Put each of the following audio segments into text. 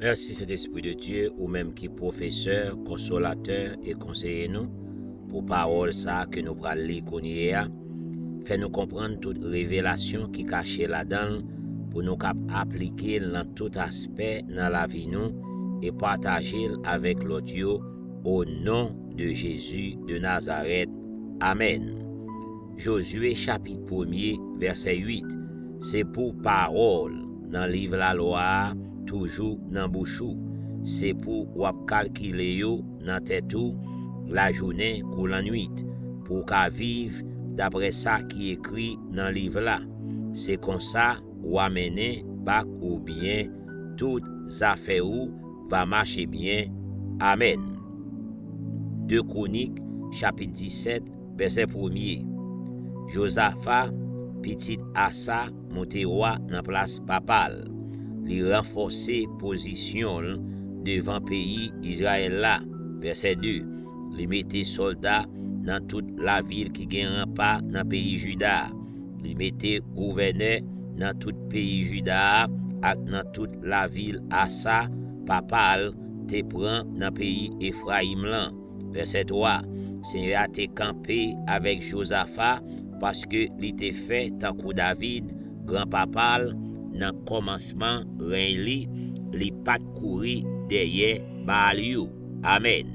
Merci Saint-Esprit de Dieu, ou même qui professeur, consolateur et conseiller nous, pour parole ça que nous prenons lire qu'on y est, fait nous comprendre toute révélation qui cachée là-dedans, pour nous appliquer dans tout aspect dans la vie nous et partager avec l'autre au nom de Jésus de Nazareth. Amen. Josué chapitre 1er, verset 8. C'est pour parole dans le livre la loi, toujours dans bouchou. C'est pour wap calculer yo dans tête la journée ou la nuit, pour qu'à vivre d'après ça qui écrit dans le livre là. C'est comme ça ou amener bac ou bien toutes affaires ou va marcher bien. Amen. 2 Chroniques chapitre 17 verset 1er. Josaphat, petit Asa, monté roi dans place papale. Li renforcer position devant pays Israël là. Verset 2. Li mette soldats dans toute la ville qui gagne rempart dans pays Juda. Li mette gouverneur dans tout pays Juda et dans toute la ville Asa papal te prend dans pays Ephraim là. Verset 3. Seigneur a te campé avec Josaphat parce que li te fait tant que David grand papal dans commencement règne li pas courir derrière Baal yo. Amen.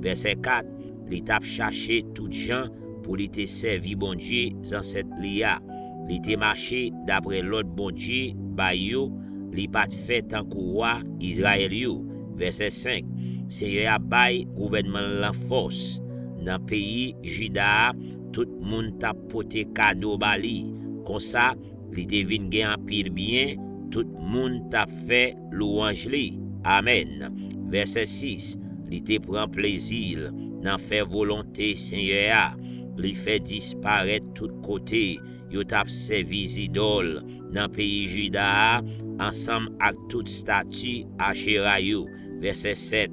Verset 4. Li t'a cherché tout gens pour li te servi bon Dieu dans cette lia. Li te marché d'après l'autre bon Dieu ba yo, li pas fait tant que roi Israël yo. Verset 5. Seigneur a bay gouvernement la force dans pays Juda, tout moun t'a poté cadeau bali. Comme ça, li devine gen en pile bien, tout moun t'a fait louange li. Amen. Verset 6. Li te prend plaisir dans faire volonté Seigneur. Li fait disparaître tout côté. Yo t'a servi idole dans pays Juda ensemble avec toute statue Asherah yo. Verset 7.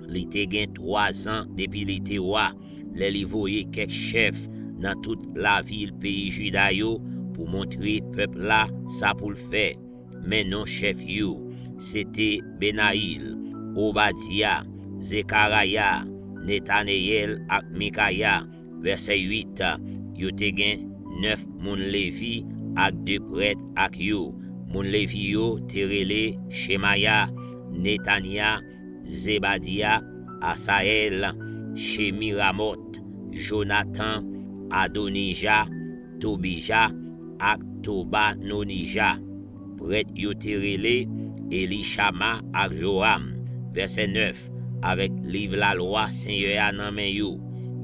Li te gen 3 ans depuis li te roi. Li voye quelques chefs dans toute la ville pays Juda yo pour montrer peuple là ça pour le faire. Mais non chef yo, c'était Benaïl, Obadiah, Zekaraya, Netanel et Mikaya. Verset 8. Yo te gen 9 moun Lévi ak 2 prêtres ak yo. Moun Lévi yo te rele Shemaya, Netania, Zebadia, Asael, Shemiramot, Jonathan, Adonija, Tobija ak Tobanonija. Prêtre yo te rele Elishama ak Joram. Verset 9. Avec livre la loi Seigneur nan men yo.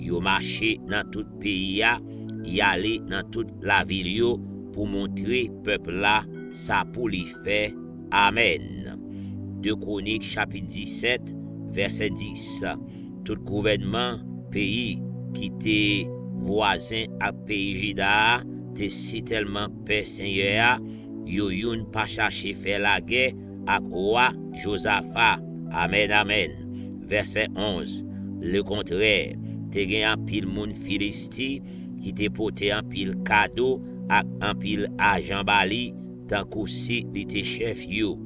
Yo marché dans tout pays ya, y aller dans toute la ville yo pour montrer peuple là ça pour lui faire. Amen. 2 Chroniques chapitre 17 verset 10. Tout gouvernement pays qui était voisin à pays Juda te si tellement paix Seigneur yo youn pas chercher faire la guerre avec roi Josaphat. Amen, amen. Verset 11. Le contraire, te gen un pile moun Filisti qui te pote un pile cadeau ak un pile argent bali tant qu'aussi li te chef yo.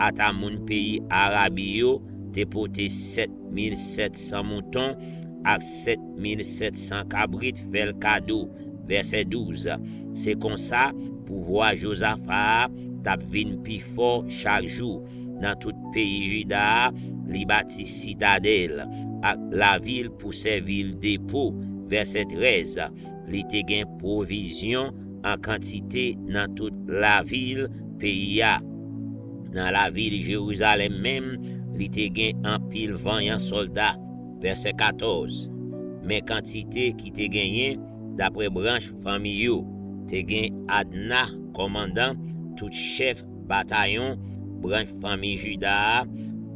Ata moun pays Arabi yo te pote 7700 moutons ak 7700 cabrit fel cadeau. Verset 12. C'est comme ça pouvoir Josaphat tap vin pi fort chaque jour dans tout pays Juda, li bâti citadelle ak la ville pour servir dépôt. Verset 13. Li te gen provision en quantité dans toute la ville pays ya. Dans la ville Jérusalem même, li te gen en pile vaillant soldat. Verset 14. Mais quantité qui te gagné d'après branche famille yo, te gen Adna commandant tout chef bataillon branche famille Juda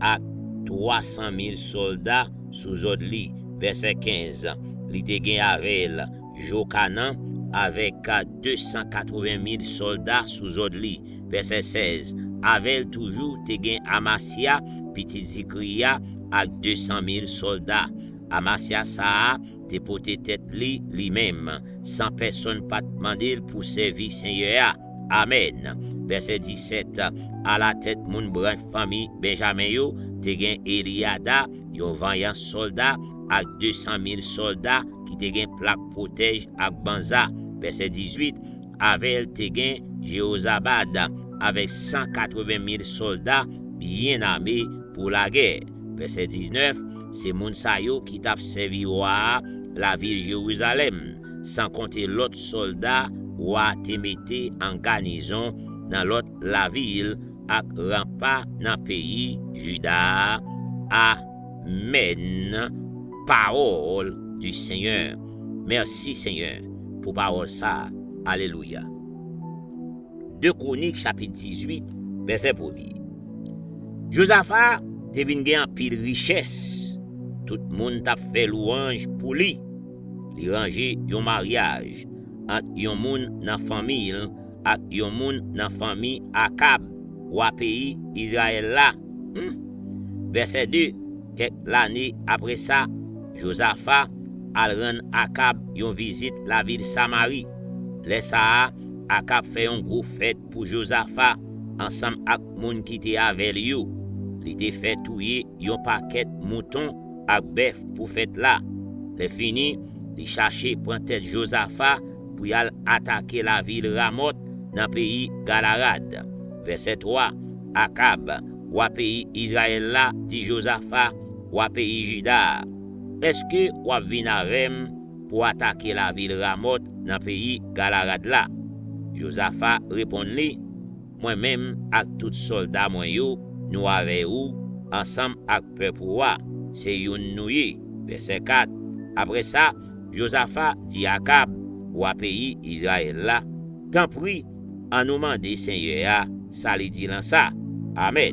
à 300 000 soldats sous ordre li. Verset 15. Li te gen Avel Jokanan avec 280 000 soldats sous ordre li. Verset 16. Avel toujours te gen Amasia petit Zikria avec 200 000 soldats. Amasia sa te pote tête li même sans personne pas demander pour servir Seigneur. Amen. verset 17, à la tête moun branche famille Benjamin yo, te gen Eliada, yon vaillant soldat ak 200 000 soldats qui te gen plaque protège ak banza. Verset 18, avec te gen Jéhozabad avec 180 000 soldats bien armés pour la guerre. Verset 19, c'est moun sa yo qui tap servi roi la ville Jérusalem, sans compter l'autre soldat roi te mette en garnison dans l'autre la ville ak rempart dans pays Juda. Amen. Parole du Seigneur. Merci Seigneur pour parole ça. Alléluia. 2 Chroniques chapitre 18 verset 1er. Josaphat te vin gen pile richesse. Tout moun t'a fait louange pour lui. Li ranger yon mariage entre yon moun nan famille ak yon moun nan famille Akab ou pays Israël là. Verset 2, quelques années après ça, Josaphat al rend Akab yon visite la ville Samarie. Le ça, Akab fait un gros fête pour Josaphat ensemble ak moun qui te avec yo. Li te fait touyer yon paquet mouton ak bœuf pour fête là. Le fini, li chercher prend tête Josaphat pour y attaquer la ville Ramoth dans pays Galarad. Verset 3, Akab ou pays Israël là, dit Josaphat ou pays Juda. Est-ce que ou vin avec pour attaquer la ville Ramoth dans pays Galarad là? Josaphat répond li, moi-même ak tout soldat moi yo, nous avec ou ensemble ak peuple roi, c'est yon nouye. Verset 4. Après ça, Josaphat dit Akab ou pays Israël là, tant pris en nous demander Seigneur, ça li dit lan ça. Amen.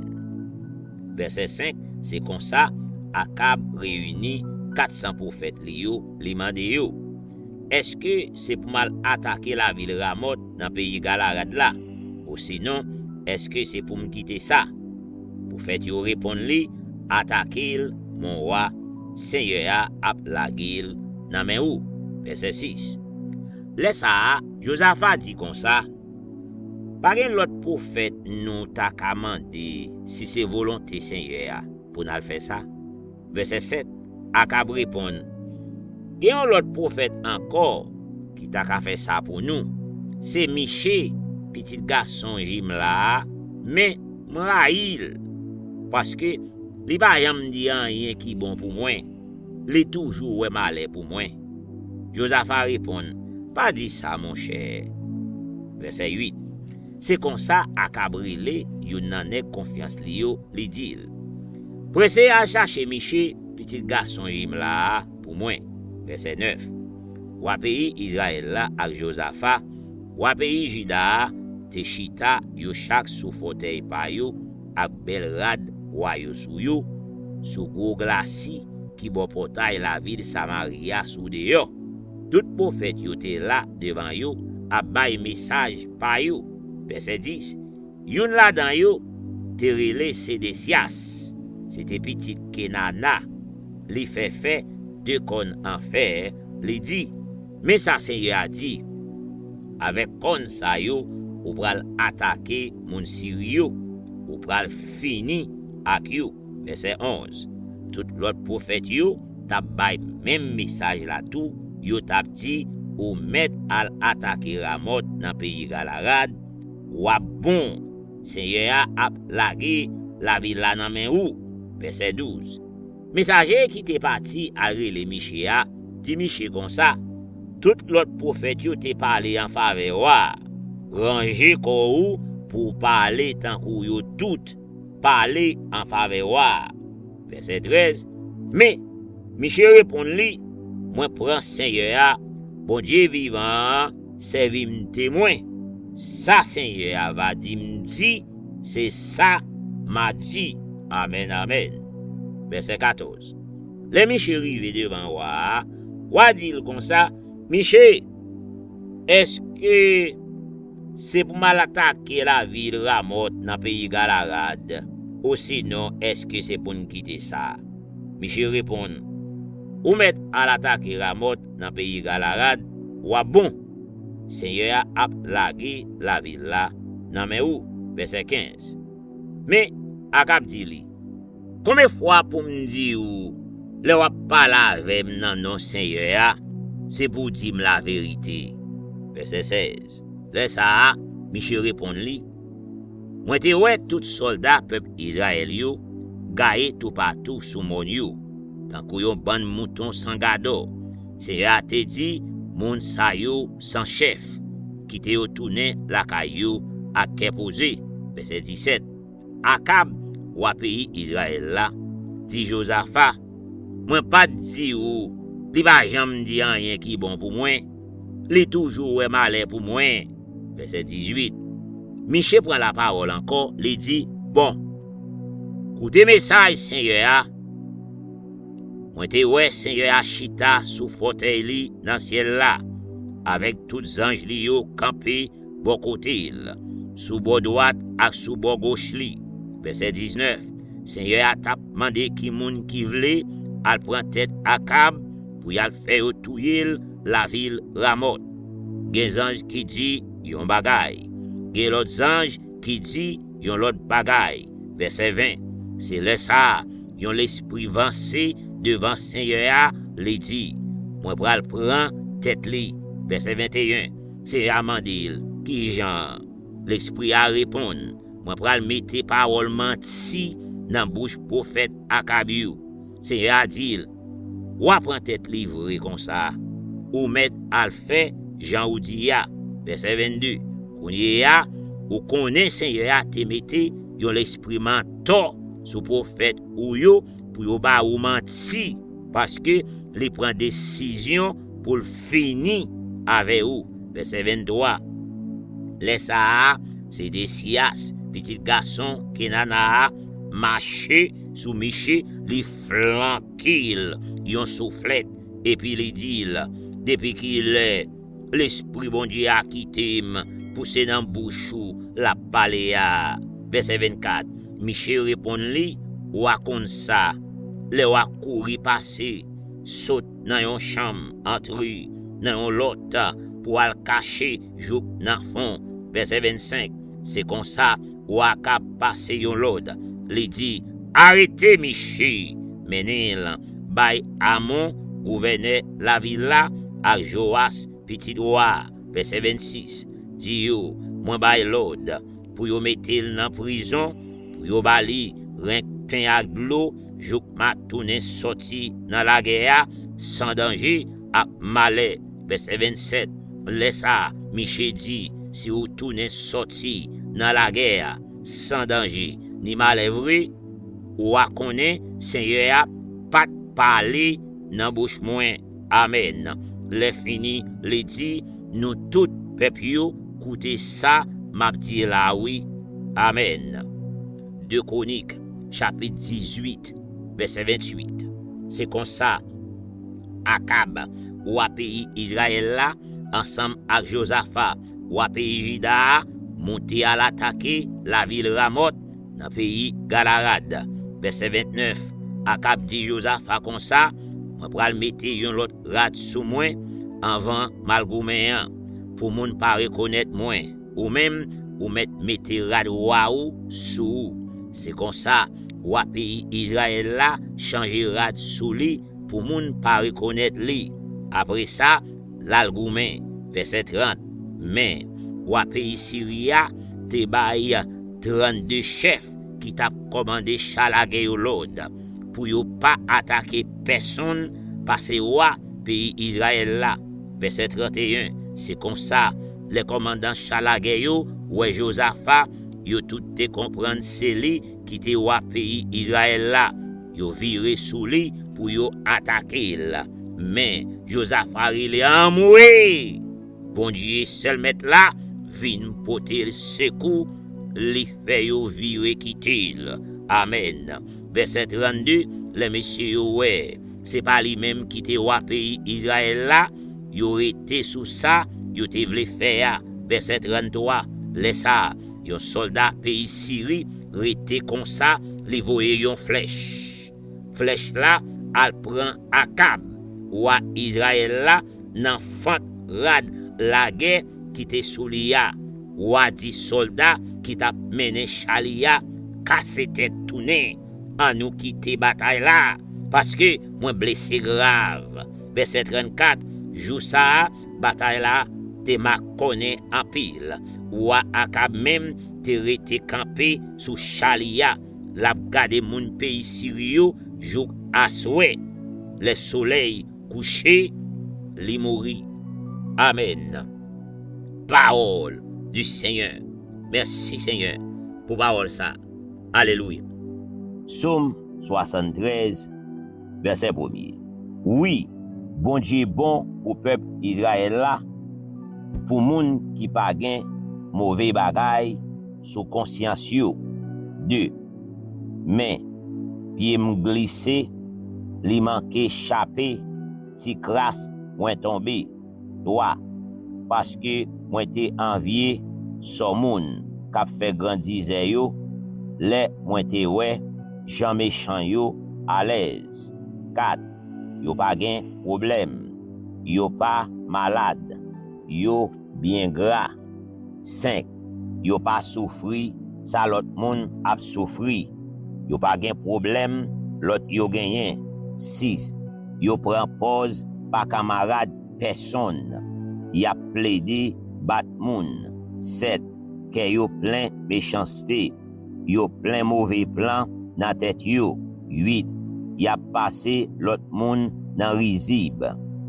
Verset 5, c'est comme ça, Akab réunit 400 prophètes li mande yo. Est-ce que c'est pour mal attaquer la ville Ramoth dans le pays Galarad là? Ou sinon, est-ce que c'est pour me quitter ça? Prophète yo répond li, attaquer mon roi, Seigneur a plagé dans men ou. Verset 6. Laisse ça, Josaphat dit comme ça, par l'autre prophète nous t'a commandé si c'est volonté Seigneur pour nous faire ça. Verset 7, Akab répond, il y a l'autre prophète encore qui t'a fait ça pour nous. C'est Miché, petit garçon Jim là, mais m'raïl parce que li ba yam di rien qui bon pour moi. Li toujours ouais malais pour moi. Josaphat répond, pas dit ça mon cher. Verset 8. C'est comme ça Akab rile yon nan nèg confiance li yo li dit. Pressé à chercher Miché, petit garçon Jim là pour moi. Verset 9. Ou pays Israël là ak Josaphat, ou pays Juda te chita yo chaque sous fauteuil pa yo ak bel rad royo sou yo, sou gros glacis qui bon portail la ville Samaria sou de yo. Tout prophète yo te là devant yo a bay message pa yo. Verset 10. Yon la dan yo te rele Sédécias, c'était petit Kenana, li fait 2 kon en fer, li dit, mais ça Seigneur a dit, avec kon sa yo, ou pral attaquer moun Sirio, ou pral fini ak yo. Verset 11. Tout l'autre prophète yo, tap bay même message là tout, yo tap dit, ou met al attaquer Ramoth dans pays Galarad, ou a bon, Seigneur a lagé la ville là nan men ou. Verset 12. Messager qui t'est parti à rele Miché a, dit Miché comme ça, tout l'autre prophète yo te parlé en faveur wa, ranger ko pour parler tant kou yo tout parler en faveur wa. Verset 13. Mais Miché répond li, moi prends Seigneur, bon Dieu vivant, servi m témoin. Ça Seigneur va dit, c'est ça m'a dit. Amen, amen. Verset 14. Les Miché rive devant roi dit comme ça, Miché, est-ce que c'est pour mal attaquer la ville Ramoth dans le pays Galarad? Ou sinon, est-ce que c'est pour nous quitter ça? Miché répond, ou mettre à l'attaquer Ramoth dans le pays Galarad, ou bon, Seigneur a lagé la ville là nan men ou, verset 15. Mais Akab dit li, combien fois pour me dire ou, le wap pala avem nan non Seigneur ya, c'est pour dire la vérité. Verset 16. Là ça, Michel répond li, moi te ouais tout soldat peuple Israël yo, gaye tout partout sous mon yo, tant kou yon ban mouton sans gado. Seigneur te dit, moun sa yo sans chef, qui te yo tourné la kayo à keposé. Verset 17. Akab wa pays Israël là, dit Josaphat, moi pas di ou, li pa jam di rien qui bon pour moi, li toujours ouais malheur pour moi. Verset 18. Michel prend la parole encore, li dit, bon, écoutez message Seigneur, moi te ouais Seigneur chita sous fauteuil li dans ciel là, avec tous anges li yo campé bon côté il, sous bord droite ak sous bord gauche li. Verset 19. Seigneur a tap mandé ki moun ki vle al prend tête Akab pour y al faire touyer la ville Ramoth. Gen ange qui dit yon bagay, gen l'autre ange qui dit yon l'autre bagay. Verset 20. C'est là ça, yon l'esprit vancé devant Seigneur li dit, moi pral prend tête li. Verset 21. C'est Amandil qui Jean l'esprit a répondre, moi pral mette parole menti dans bouche prophète Akab yo. Seigneur a dit, ou prend tête livré comme ça, ou met al fait Jean ou dit ya. Verset 22. Kounye ya, ou connaît Seigneur a te mette yon l'esprit mentor sous prophète ou yo pour yo ba ou menti parce que li prend décision pour finir avec ou. Verset 23. Les ça c'est des sias, petit garçon Kenana marché sous Miché, li flanquil yon soufflette et puis li dit depuis qu'il est l'esprit bon Dieu a quitté poussé dans bouchou la paléa. Verset 24. Miché répond li, ou a kon ça, le ou a couri passer, saute dans yon chambre, entre dans yon lot pour al cacher jou nan fond. Verset 25. C'est comme ça ou a cap passer yon lode. Li dit, arrêtez Miché, menil, bay Amon, gouverneur la villa, à Joas, petit roi. Verset 26. Dit yo, moi bay l'ordre pour yo mettre dans prison, pour yo bali ren pain ak l'eau, jouk ma tourner sorti dans la guerre sans danger à malheur. Verset 27. Laisse ça, Miché dit, si vous tournez sorti dans la guerre sans danger ni malheur vrai, ou a connaît Seigneur a pas parler dans bouche moins. Amen. Les fini, les dit, nous tout peuple yo écoutez ça, m'a dit là oui. Amen. 2 Chroniques, chapitre 18, verset 28. C'est comme ça, Akab, ou a pays Israël là, ensemble avec Josaphat, ou a pays Juda, monté à l'attaquer la ville Ramoth, dans le pays Galarad. Verset 29. Akab dit Josaphat comme ça, on pral mettre yon lot rad sous moi, avant malgouméen, pour moun pas reconnaître moi, ou même, ou mette rad waou sous. C'est comme ça, ou a pays Israël là, changer rad sous li, pour moun pas reconnaître li. Après ça, l'algoumen, verset 30. Mais, ou a pays Syria, te baille 32 chefs qui t'a commandé chalage yo l'ordre pour yo pas attaquer personne parce que roi pays Israël là. Verset 31. C'est comme ça, les commandants chalage yo, ouais Josaphat, yo tout te comprendre c'est lui qui te roi pays Israël là. Yo viré sous lui pour yo attaquer là. Mais Josaphat il est amoué. Bon Dieu seul mettre là, vin porter le secours, li fait yo virer quitter. Amen. Verset 32, les messieurs ouais, c'est pas lui-même qui te roi pays Israël là, yo été sous ça, yo te vle faire. Verset 33, laisse ça, yon soldat pays Syrie, rete comme ça, li voye yon flèche. Flèche là, al prend Akab, roi Israël là, nan fant rad la guerre qui te sous liya. Wadi soldat qui t'a mené chalia, cassé tête tourné, en nous quitter bataille là, parce que moi blessé grave. Verset 34, jou ça, bataille là, te m'a connaît en pile. Ou Akab même te rete campé sous chalia, la gade moun pays Syrio, jour à souhait. Le soleil couché, li mouri. Amen. Parole du Seigneur. Merci Seigneur pour parole ça. Alléluia. Psaume 73, verset 1er. Oui, bon Dieu bon pour peuple Israël là, pour moun qui pa gen mauvais bagay sous conscience yo. 2. Mais pied m glissé, li manqué chapé, ti crasse moins tombé. 3. Parce que moi te envié son moun k'ap fait grandize yo, les moi te ouais Jean méchant yo à l'aise. 4. Yo pas gen problème, yo pas malade, yo bien gras. 5. Yo pas souffri, ça l'autre moun ap souffri. Yo pas gen problème, l'autre yo genyen. 6. Yo prend pause, pas camarade personne. Y a plaidé bat moun. 7. Que yo plein méchanceté, yo plein mauvais plan dans tête yo. 8. Y a passé l'autre moun dans rizib.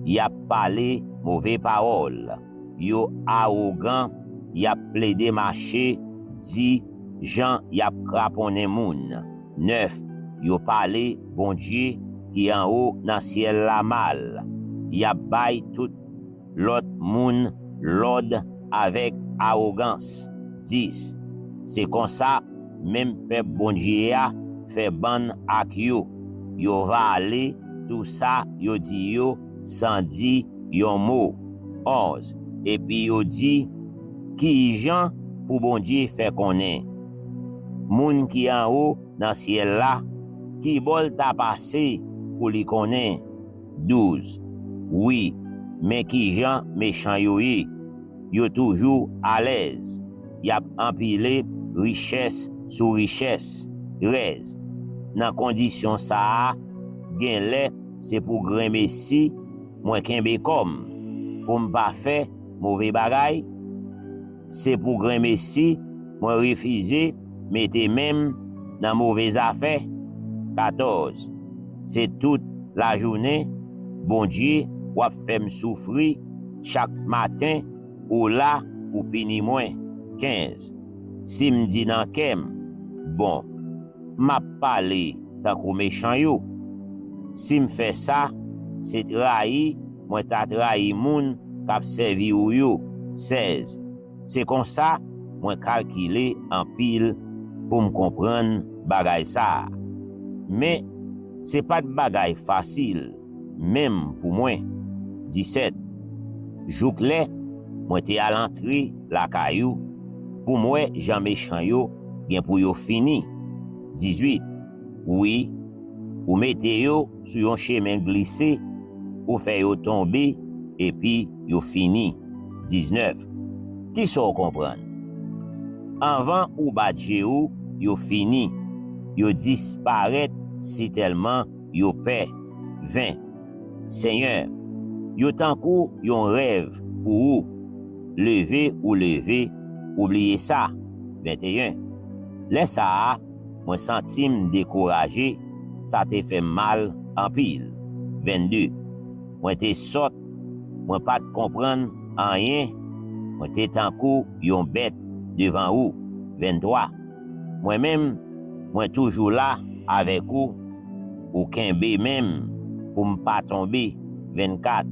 Y a parlé mauvais parole. Yo arrogant, y a plaidé marché, dit Jean y a craponné moun. 9. Yo parlé bon Dieu qui en haut dans ciel la mal. Y a bay tout l'autre moun l'ordre avec arrogance. 10. C'est comme ça même peuple bon Dieu a fait ban ak yo. Yo va aller tout ça yo dit yo sans dire yon mot. 11. Et puis yo dit qui Jean pour bon Dieu fait connaît. Moun qui en haut dans ciel là qui bol ta passé pour li connaît. 12. Oui, mais qui Jean méchant yo toujours à l'aise. Y a empilé richesse sous richesse. 13. Dans condition ça, gen lè c'est pour grand messi, moi kembe comme pour m'pa faire mauvais bagay. C'est pour grand messi, moi refuser mettez même dans mauvais affaires. 14. C'est toute la journée, bon Dieu, wap fait me souffrir chaque matin ou là pour punir moi. 15. Si m'di nan kem, bon, m'a parlé tant kou méchant yo. Si m'fait ça, c'est trahi, moi ta trahi moun k'ap servi ou yo. 16. C'est comme ça, moi calculer en pile pour me comprendre bagay ça. Mais c'est pas de bagay facile, même pour moi. 17. Jouk lè, moi te à l'entrée la caillou, pour moi Jean méchant yo gen pour yo fini. 18. Oui, ou mettez yo sur yon chemin glissé, ou fait yo tomber et puis yo fini. 19. Qui sont comprendre? Avant ou badje ou, yo fini. Yo disparaît si tellement yo paix. 20. Seigneur, yo tankou yon rêve pour ou. Lever ou lever, oubliez ça. 21. Laisse ça, moi sentim découragé, ça te fait mal en pile. 22. Moi te sot, moi pas comprendre rien, moi te tankou yon bête devant ou. 23. Moi-même, moi toujours là avec ou kembe même pour m'pas tomber. 24.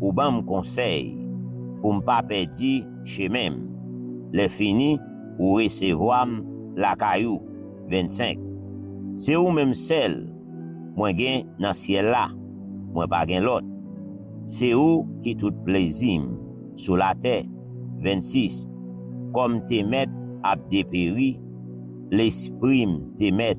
Ou ban conseil pour m'pas perdi chez même. Les fini ou recevoir la caillou. 25. C'est ou même seul moi gen dans ciel là, moi pas gen l'autre. C'est ou qui tout plaisir sur la terre. 26. Comme te met ap dépéri, l'esprit te met